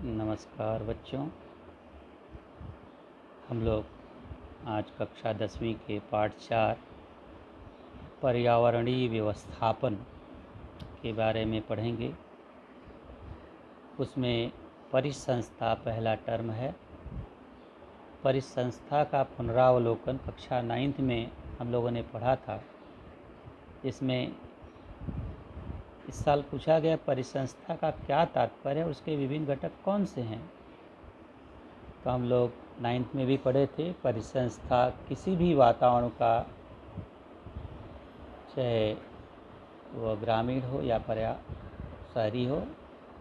नमस्कार बच्चों। हम लोग आज कक्षा 10वीं के पाठ 4 पर्यावरणीय व्यवस्थापन के बारे में पढ़ेंगे। उसमें परिसंस्था पहला टर्म है। परिसंस्था का पुनरावलोकन कक्षा 9th में हम लोगों ने पढ़ा था। इसमें इस साल पूछा गया परिसंस्था का क्या तात्पर्य है, उसके विभिन्न घटक कौन से हैं। तो हम लोग 9th में भी पढ़े थे। परिसंस्था किसी भी वातावरण का, चाहे वह ग्रामीण हो या शहरी हो,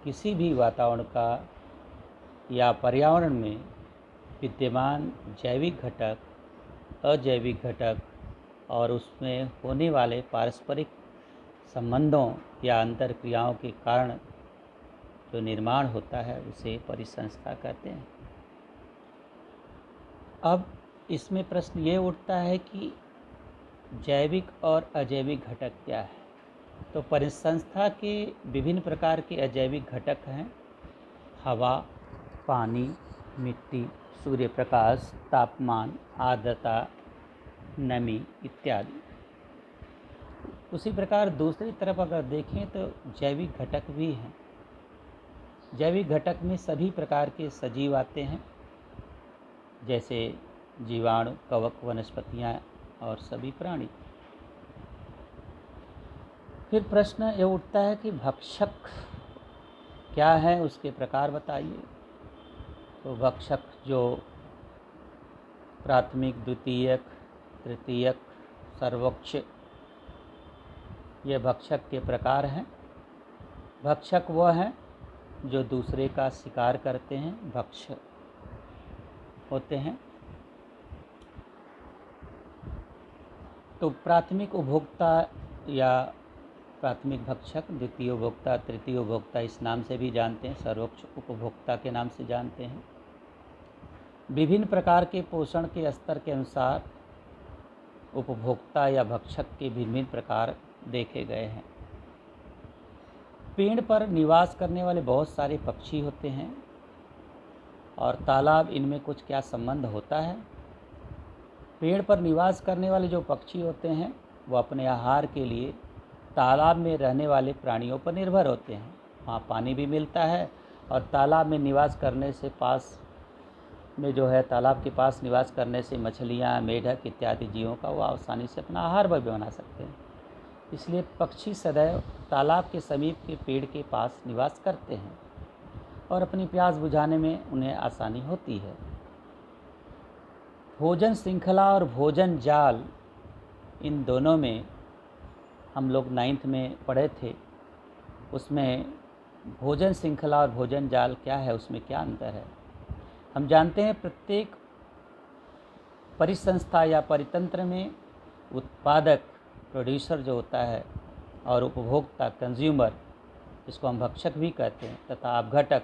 किसी भी वातावरण का या पर्यावरण में विद्यमान जैविक घटक, अजैविक घटक और उसमें होने वाले पारस्परिक संबंधों या अंतर्क्रियाओं के कारण जो निर्माण होता है उसे परिसंस्था कहते हैं। अब इसमें प्रश्न ये उठता है कि जैविक और अजैविक घटक क्या है। तो परिसंस्था के विभिन्न प्रकार के अजैविक घटक हैं: हवा, पानी, मिट्टी, सूर्य प्रकाश, तापमान, आर्द्रता, नमी इत्यादि। उसी प्रकार दूसरी तरफ अगर देखें तो जैविक घटक भी हैं। जैविक घटक में सभी प्रकार के सजीव आते हैं, जैसे जीवाणु, कवक, वनस्पतियाँ और सभी प्राणी। फिर प्रश्न ये उठता है कि भक्षक क्या है, उसके प्रकार बताइए। तो भक्षक जो प्राथमिक, द्वितीयक, तृतीयक, सर्वोच्च, ये भक्षक के प्रकार हैं। भक्षक वह हैं जो दूसरे का शिकार करते हैं, भक्षक होते हैं। तो प्राथमिक उपभोक्ता या प्राथमिक भक्षक, द्वितीय उपभोक्ता, तृतीय उपभोक्ता इस नाम से भी जानते हैं, सर्वोच्च उपभोक्ता के नाम से जानते हैं। विभिन्न प्रकार के पोषण के स्तर के अनुसार उपभोक्ता या भक्षक के भिन्न प्रकार देखे गए हैं। पेड़ पर निवास करने वाले बहुत सारे पक्षी होते हैं और तालाब, इनमें कुछ क्या संबंध होता है। पेड़ पर निवास करने वाले जो पक्षी होते हैं वो अपने आहार के लिए तालाब में रहने वाले प्राणियों पर निर्भर होते हैं। वहाँ पानी भी मिलता है और तालाब में निवास करने से पास में जो है, तालाब के पास निवास करने से मछलियाँ, मेढक इत्यादि जीवों का वो आसानी से अपना आहार भी बना सकते हैं। इसलिए पक्षी सदैव तालाब के समीप के पेड़ के पास निवास करते हैं और अपनी प्यास बुझाने में उन्हें आसानी होती है। भोजन श्रृंखला और भोजन जाल, इन दोनों में हम लोग 9th में पढ़े थे। उसमें भोजन श्रृंखला और भोजन जाल क्या है, उसमें क्या अंतर है। हम जानते हैं प्रत्येक परिसंस्था या परितंत्र में उत्पादक, प्रोड्यूसर जो होता है, और उपभोक्ता, कंज्यूमर, इसको हम भक्षक भी कहते हैं, तथा अपघटक,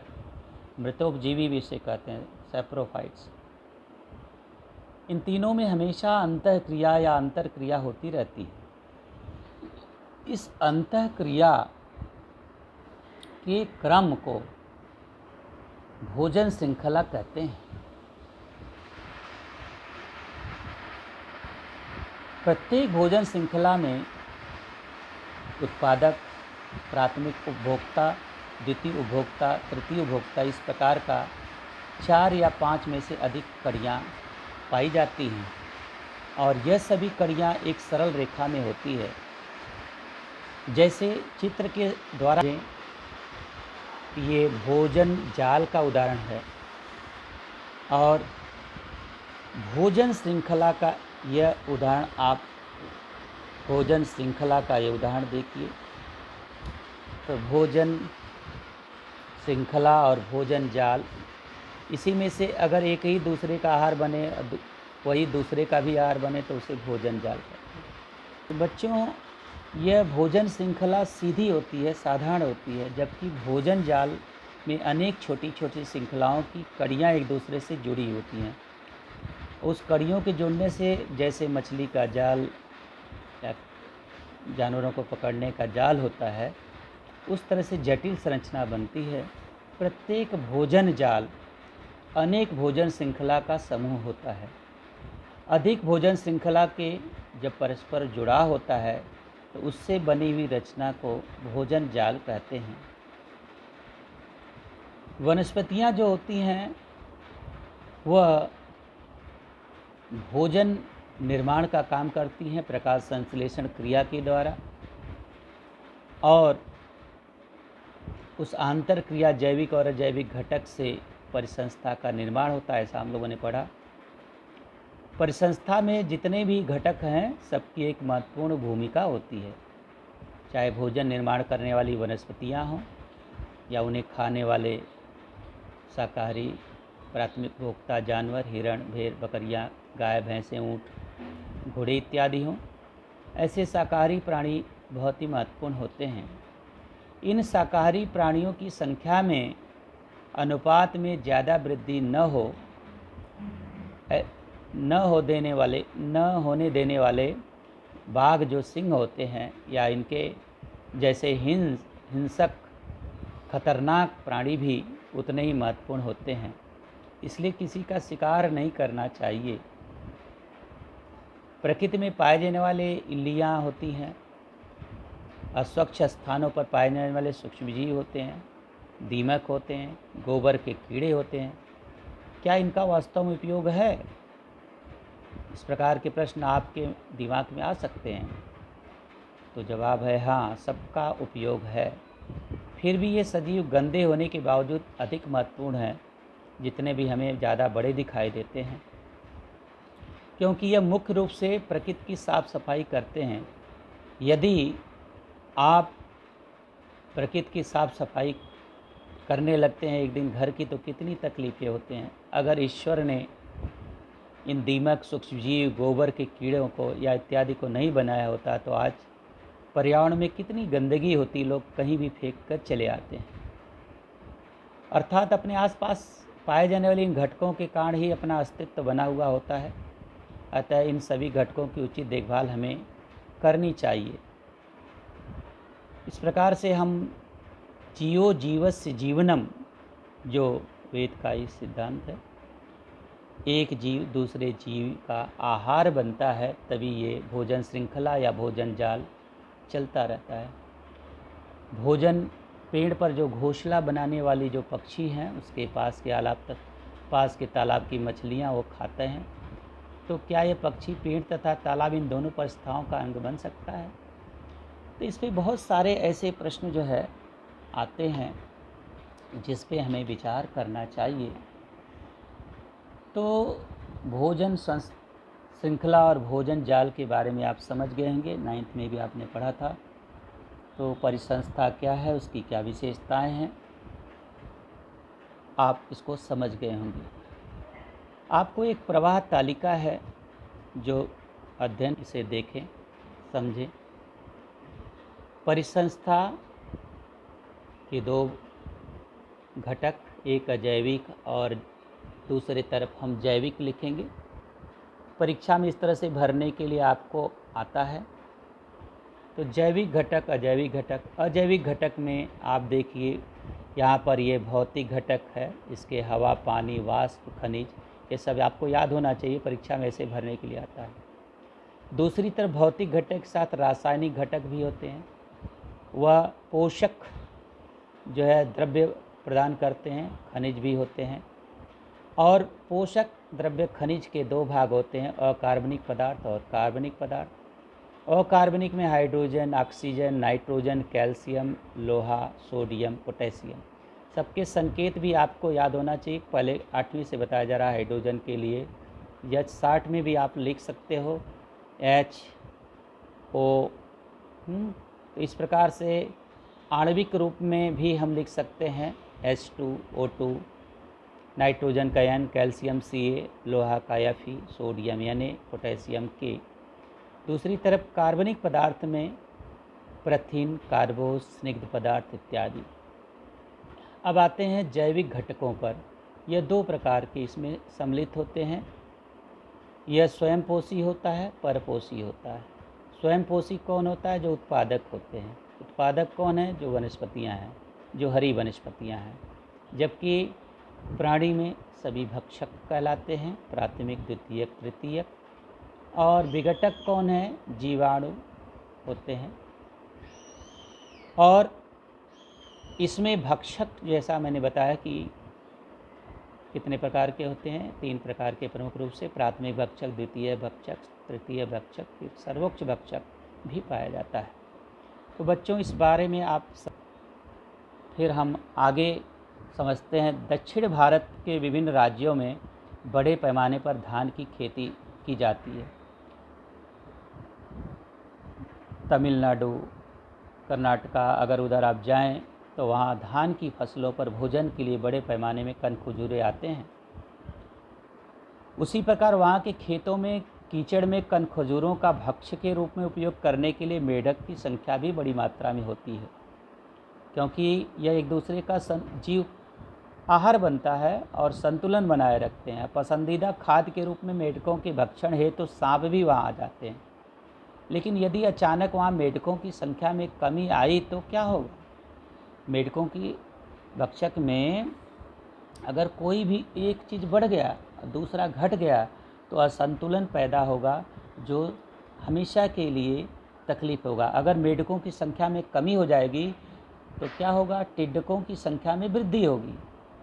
मृतोपजीवी भी इसे कहते हैं, सैप्रोफाइट्स। इन तीनों में हमेशा अंतःक्रिया या अंतरक्रिया होती रहती है। इस अंतःक्रिया के क्रम को भोजन श्रृंखला कहते हैं। प्रत्येक भोजन श्रृंखला में उत्पादक, प्राथमिक उपभोक्ता, द्वितीय उपभोक्ता, तृतीय उपभोक्ता, इस प्रकार का 4 या 5 में से अधिक कड़ियाँ पाई जाती हैं और यह सभी कड़ियाँ एक सरल रेखा में होती है। जैसे चित्र के द्वारा ये भोजन जाल का उदाहरण है और भोजन श्रृंखला का यह उदाहरण, आप भोजन श्रृंखला का ये उदाहरण देखिए। तो भोजन श्रृंखला और भोजन जाल, इसी में से अगर एक ही दूसरे का आहार बने, वही दूसरे का भी आहार बने, तो उसे भोजन जाल कहते हैं। तो बच्चों, यह भोजन श्रृंखला सीधी होती है, साधारण होती है, जबकि भोजन जाल में अनेक छोटी छोटी श्रृंखलाओं की कड़ियाँ एक दूसरे से जुड़ी होती हैं। उस कड़ियों के जुड़ने से, जैसे मछली का जाल या जानवरों को पकड़ने का जाल होता है, उस तरह से जटिल संरचना बनती है प्रत्येक भोजन जाल अनेक भोजन श्रृंखला का समूह होता है। अधिक भोजन श्रृंखला के जब परस्पर जुड़ाव होता है तो उससे बनी हुई रचना को भोजन जाल कहते हैं। वनस्पतियाँ जो होती हैं वह भोजन निर्माण का काम करती हैं प्रकाश संश्लेषण क्रिया के द्वारा, और उस आंतर क्रिया जैविक और अजैविक घटक से परिसंस्था का निर्माण होता है, ऐसा हम लोगों ने पढ़ा। परिसंस्था में जितने भी घटक हैं सबकी एक महत्वपूर्ण भूमिका होती है, चाहे भोजन निर्माण करने वाली वनस्पतियां हों या उन्हें खाने वाले शाकाहारी प्राथमिक भोक्ता जानवर, हिरण, भेड़, बकरियां, गाय, भैंसें, ऊँट, घोड़े इत्यादि हों। ऐसे शाकाहारी प्राणी बहुत ही महत्वपूर्ण होते हैं। इन शाकाहारी प्राणियों की संख्या में अनुपात में ज़्यादा वृद्धि न होने देने वाले बाघ जो सिंह होते हैं या इनके जैसे हिंसक खतरनाक प्राणी भी उतने ही महत्वपूर्ण होते हैं। इसलिए किसी का शिकार नहीं करना चाहिए। प्रकृति में पाए जाने वाले इल्लियाँ होती हैं, अस्वच्छ स्थानों पर पाए जाने वाले सूक्ष्मजीव होते हैं, दीमक होते हैं, गोबर के कीड़े होते हैं। क्या इनका वास्तव में उपयोग है? इस प्रकार के प्रश्न आपके दिमाग में आ सकते हैं। तो जवाब है हाँ, सबका उपयोग है। फिर भी ये सजीव गंदे होने के बावजूद अधिक महत्वपूर्ण हैं, जितने भी हमें ज़्यादा बड़े दिखाई देते हैं, क्योंकि यह मुख्य रूप से प्रकृति की साफ सफाई करते हैं। यदि आप प्रकृति की साफ सफाई करने लगते हैं एक दिन घर की, तो कितनी तकलीफ़ें होते हैं। अगर ईश्वर ने इन दीमक, सूक्ष्मजीव, गोबर के कीड़ों को या इत्यादि को नहीं बनाया होता तो आज पर्यावरण में कितनी गंदगी होती, लोग कहीं भी फेंक कर चले आते हैं। अर्थात अपने आसपास पाए जाने वाले इन घटकों के कारण ही अपना अस्तित्व बना हुआ होता है। अतः इन सभी घटकों की उचित देखभाल हमें करनी चाहिए। इस प्रकार से हम जीवो जीवस्य जीवनम, जो वेद का ही सिद्धांत है, एक जीव दूसरे जीव का आहार बनता है, तभी ये भोजन श्रृंखला या भोजन जाल चलता रहता है। भोजन पेड़ पर जो घोंसला बनाने वाली जो पक्षी हैं उसके पास के तालाब की मछलियां वो खाते हैं, तो क्या ये पक्षी पेड़ तथा तालाब इन दोनों परिस्थाओं का अंग बन सकता है? तो इस पे बहुत सारे ऐसे प्रश्न जो है आते हैं जिस पे हमें विचार करना चाहिए। तो भोजन श्रृंखला और भोजन जाल के बारे में आप समझ गए होंगे, 9th में भी आपने पढ़ा था। तो परिसंस्था क्या है, उसकी क्या विशेषताएं हैं, आप इसको समझ गए होंगे। आपको एक प्रवाह तालिका है, जो अध्ययन इसे देखें, समझें। परिसंस्था के दो घटक, एक अजैविक और दूसरे तरफ हम जैविक लिखेंगे। परीक्षा में इस तरह से भरने के लिए आपको आता है। तो जैविक घटक, अजैविक घटक। अजैविक घटक में आप देखिए यहाँ पर ये भौतिक घटक है, इसके हवा, पानी, वाष्प, खनिज, ये सब आपको याद होना चाहिए, परीक्षा में ऐसे भरने के लिए आता है। दूसरी तरफ भौतिक घटक के साथ रासायनिक घटक भी होते हैं। वह पोषक जो है द्रव्य प्रदान करते हैं, खनिज भी होते हैं। और पोषक द्रव्य खनिज के दो भाग होते हैं, अकार्बनिक पदार्थ और कार्बनिक पदार्थ। अकार्बनिक में हाइड्रोजन, ऑक्सीजन, नाइट्रोजन, कैल्शियम, लोहा, सोडियम, पोटेशियम, सबके संकेत भी आपको याद होना चाहिए। पहले 8वीं से बताया जा रहा है हाइड्रोजन के लिए H60 में भी आप लिख सकते हो HO। तो इस प्रकार से आणविक रूप में भी हम लिख सकते हैं H2O2, नाइट्रोजन का N, कैल्शियम Ca, लोहा का Fe, सोडियम यानी पोटेशियम K। दूसरी तरफ कार्बनिक पदार्थ में प्रथिन, कार्बोस, स्निग्ध पदार्थ इत्यादि। अब आते हैं जैविक घटकों पर। यह दो प्रकार के इसमें सम्मिलित होते हैं। यह स्वयंपोषी होता है, परपोषी होता है। स्वयंपोषी कौन होता है? जो उत्पादक होते हैं। उत्पादक कौन है? जो वनस्पतियां हैं, जो हरी वनस्पतियां हैं। जबकि प्राणी में सभी भक्षक कहलाते हैं, प्राथमिक, द्वितीयक, तृतीयक। और विघटक कौन है? जीवाणु होते हैं। और इसमें भक्षक जैसा मैंने बताया कि कितने प्रकार के होते हैं, 3 प्रकार के प्रमुख रूप से, प्राथमिक भक्षक, द्वितीय भक्षक, तृतीय भक्षक, फिर सर्वोच्च भक्षक भी पाया जाता है। तो बच्चों इस बारे में फिर हम आगे समझते हैं। दक्षिण भारत के विभिन्न राज्यों में बड़े पैमाने पर धान की खेती की जाती है। तमिलनाडु, कर्नाटका, अगर उधर आप जाएं तो वहाँ धान की फसलों पर भोजन के लिए बड़े पैमाने में कनखजूरे आते हैं। उसी प्रकार वहाँ के खेतों में कीचड़ में कनखजूरों का भक्ष्य के रूप में उपयोग करने के लिए मेढक की संख्या भी बड़ी मात्रा में होती है, क्योंकि यह एक दूसरे का जीव आहार बनता है और संतुलन बनाए रखते हैं। पसंदीदा खाद्य के रूप में मेढकों के भक्षण हेतु तो सांप भी वहाँ आ जाते हैं। लेकिन यदि अचानक वहाँ मेढकों की संख्या में कमी आई तो क्या होगा? मेढकों की भक्षक में अगर कोई भी एक चीज़ बढ़ गया और दूसरा घट गया तो असंतुलन पैदा होगा, जो हमेशा के लिए तकलीफ होगा। अगर मेढकों की संख्या में कमी हो जाएगी तो क्या होगा? टिड्डकों की संख्या में वृद्धि होगी।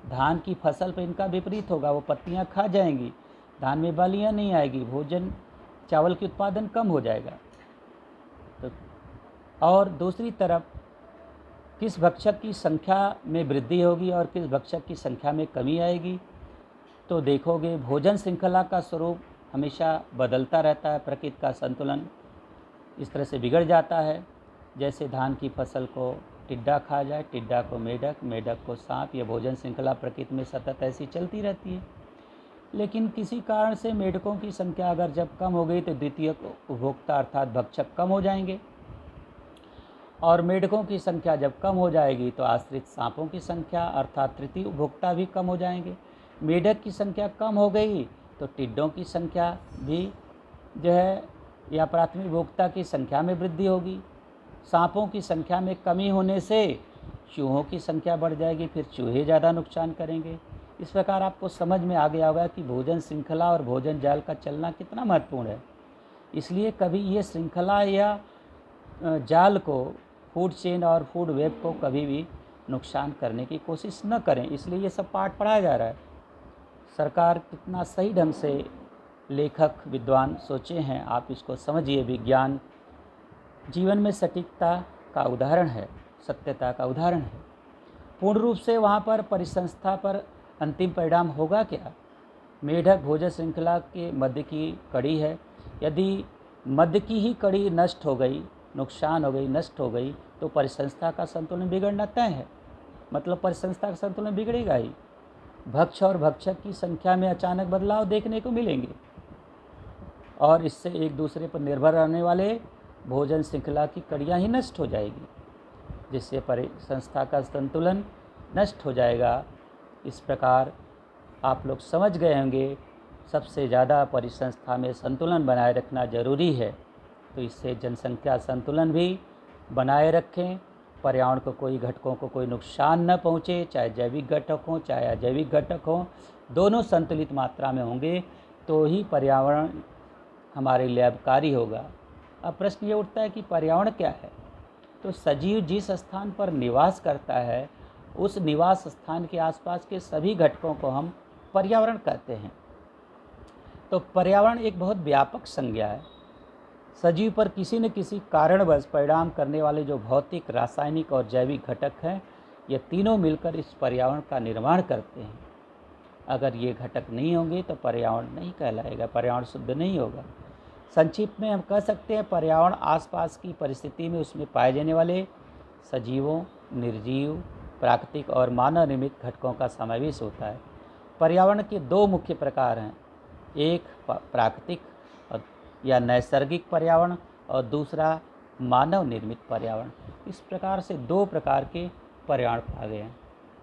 धान की फसल पर इनका विपरीत होगा, वो पत्तियां खा जाएंगी, धान में बालियां नहीं आएगी, भोजन चावल की उत्पादन कम हो जाएगा। तो और दूसरी तरफ किस भक्षक की संख्या में वृद्धि होगी और किस भक्षक की संख्या में कमी आएगी, तो देखोगे भोजन श्रृंखला का स्वरूप हमेशा बदलता रहता है। प्रकृति का संतुलन इस तरह से बिगड़ जाता है, जैसे धान की फसल को टिड्डा खा जाए, टिड्डा को मेढक, मेढक को सांप। यह भोजन श्रृंखला प्रकृति में सतत ऐसी चलती रहती है। लेकिन किसी कारण से मेढकों की संख्या अगर जब कम हो गई तो द्वितीय उपभोक्ता अर्थात भक्षक कम हो जाएंगे, और मेढकों की संख्या जब कम हो जाएगी तो आश्रित सांपों की संख्या अर्थात तृतीय उपभोक्ता भी कम हो जाएंगे। मेढक की संख्या कम हो गई तो टिड्डों की संख्या भी जो है या प्राथमिक उपभोक्ता की संख्या में वृद्धि होगी। सांपों की संख्या में कमी होने से चूहों की संख्या बढ़ जाएगी, फिर चूहे ज़्यादा नुकसान करेंगे। इस प्रकार आपको समझ में आ गया होगा कि भोजन श्रृंखला और भोजन जाल का चलना कितना महत्वपूर्ण है। इसलिए कभी ये श्रृंखला या जाल को, फूड चेन और फूड वेब को कभी भी नुकसान करने की कोशिश न करें। इसलिए ये सब पाठ पढ़ाया जा रहा है। सरकार कितना सही ढंग से लेखक विद्वान सोचे हैं, आप इसको समझिए। विज्ञान जीवन में सटीकता का उदाहरण है, सत्यता का उदाहरण है। पूर्ण रूप से वहाँ पर परिसंस्था पर अंतिम परिणाम होगा क्या? मेढक भोजन श्रृंखला के मध्य की कड़ी है। यदि मध्य की ही कड़ी नष्ट हो गई, नुकसान हो गई, नष्ट हो गई, तो परिसंस्था का संतुलन बिगड़ना तय है। मतलब परिसंस्था का संतुलन बिगड़ेगा ही। भक्ष और भक्षक की संख्या में अचानक बदलाव देखने को मिलेंगे और इससे एक दूसरे पर निर्भर रहने वाले भोजन श्रृंखला की कड़ियाँ ही नष्ट हो जाएगी, जिससे परिसंस्था का संतुलन नष्ट हो जाएगा। इस प्रकार आप लोग समझ गए होंगे, सबसे ज़्यादा परिसंस्था में संतुलन बनाए रखना जरूरी है। तो इससे जनसंख्या संतुलन भी बनाए रखें, पर्यावरण को, कोई घटकों को कोई नुकसान न पहुँचे, चाहे जैविक घटक हों चाहे अजैविक घटक हों, दोनों संतुलित मात्रा में होंगे तो ही पर्यावरण हमारे लिए लाभकारी होगा। अब प्रश्न ये उठता है कि पर्यावरण क्या है? तो सजीव जिस स्थान पर निवास करता है उस निवास स्थान के आसपास के सभी घटकों को हम पर्यावरण कहते हैं। तो पर्यावरण एक बहुत व्यापक संज्ञा है। सजीव पर किसी न किसी कारणवश परिणाम करने वाले जो भौतिक, रासायनिक और जैविक घटक हैं, ये तीनों मिलकर इस पर्यावरण का निर्माण करते हैं। अगर ये घटक नहीं होंगे तो पर्यावरण नहीं कहलाएगा, पर्यावरण शुद्ध नहीं होगा। संक्षिप्त में हम कह सकते हैं पर्यावरण आसपास की परिस्थिति में उसमें पाए जाने वाले सजीवों, निर्जीव, प्राकृतिक और मानव निर्मित घटकों का समावेश होता है। पर्यावरण के 2 मुख्य प्रकार हैं, एक प्राकृतिक या नैसर्गिक पर्यावरण और दूसरा मानव निर्मित पर्यावरण। इस प्रकार से 2 प्रकार के पर्यावरण पाए गए हैं।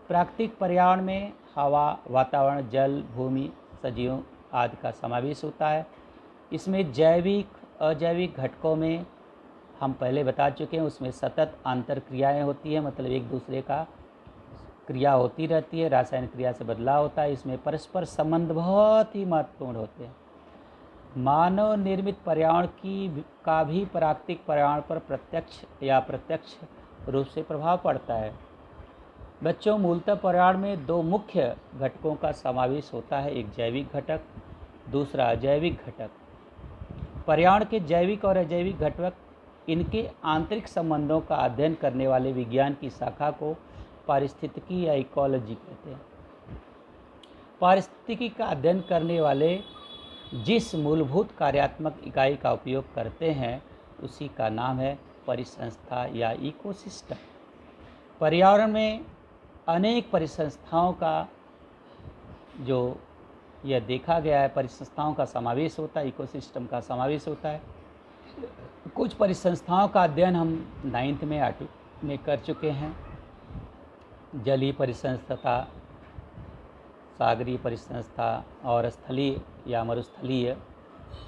प्राकृतिक पर्यावरण में हवा, वातावरण, जल, भूमि, सजीवों आदि का समावेश होता है। इसमें जैविक, अजैविक घटकों में हम पहले बता चुके हैं, उसमें सतत आंतर क्रियाएँ होती हैं, मतलब एक दूसरे का क्रिया होती रहती है, रासायनिक क्रिया से बदलाव होता है, इसमें परस्पर संबंध बहुत ही महत्वपूर्ण होते हैं। मानव निर्मित पर्यावरण का भी प्राकृतिक पर्यावरण पर प्रत्यक्ष या अप्रत्यक्ष रूप से प्रभाव पड़ता है। बच्चों, मूलतः पर्यावरण में दो मुख्य घटकों का समावेश होता है, एक जैविक घटक, दूसरा अजैविक घटक। पर्यावरण के जैविक और अजैविक घटक, इनके आंतरिक संबंधों का अध्ययन करने वाले विज्ञान की शाखा को पारिस्थितिकी या इकोलॉजी कहते हैं। पारिस्थितिकी का अध्ययन करने वाले जिस मूलभूत कार्यात्मक इकाई का उपयोग करते हैं उसी का नाम है परिसंस्था या इकोसिस्टम। पर्यावरण में अनेक परिसंस्थाओं का जो यह देखा गया है, परिसंस्थाओं का समावेश होता है, इकोसिस्टम का समावेश होता है। कुछ परिसंस्थाओं का अध्ययन हम 9th में 8वीं में कर चुके हैं। जलीय परिसंस्था, सागरीय परिसंस्था और स्थलीय या मरुस्थलीय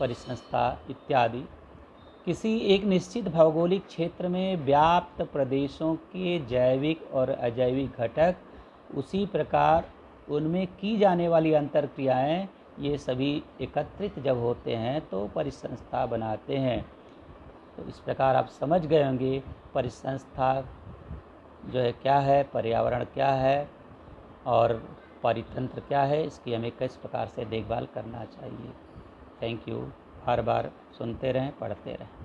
परिसंस्था इत्यादि। किसी एक निश्चित भौगोलिक क्षेत्र में व्याप्त प्रदेशों के जैविक और अजैविक घटक, उसी प्रकार उनमें की जाने वाली अंतरक्रियाएं, ये सभी एकत्रित जब होते हैं तो परिसंस्था बनाते हैं। तो इस प्रकार आप समझ गए होंगे परिसंस्था जो है क्या है, पर्यावरण क्या है और परितंत्र क्या है, इसकी हमें किस प्रकार से देखभाल करना चाहिए। Thank you. बार बार सुनते रहें, पढ़ते रहें।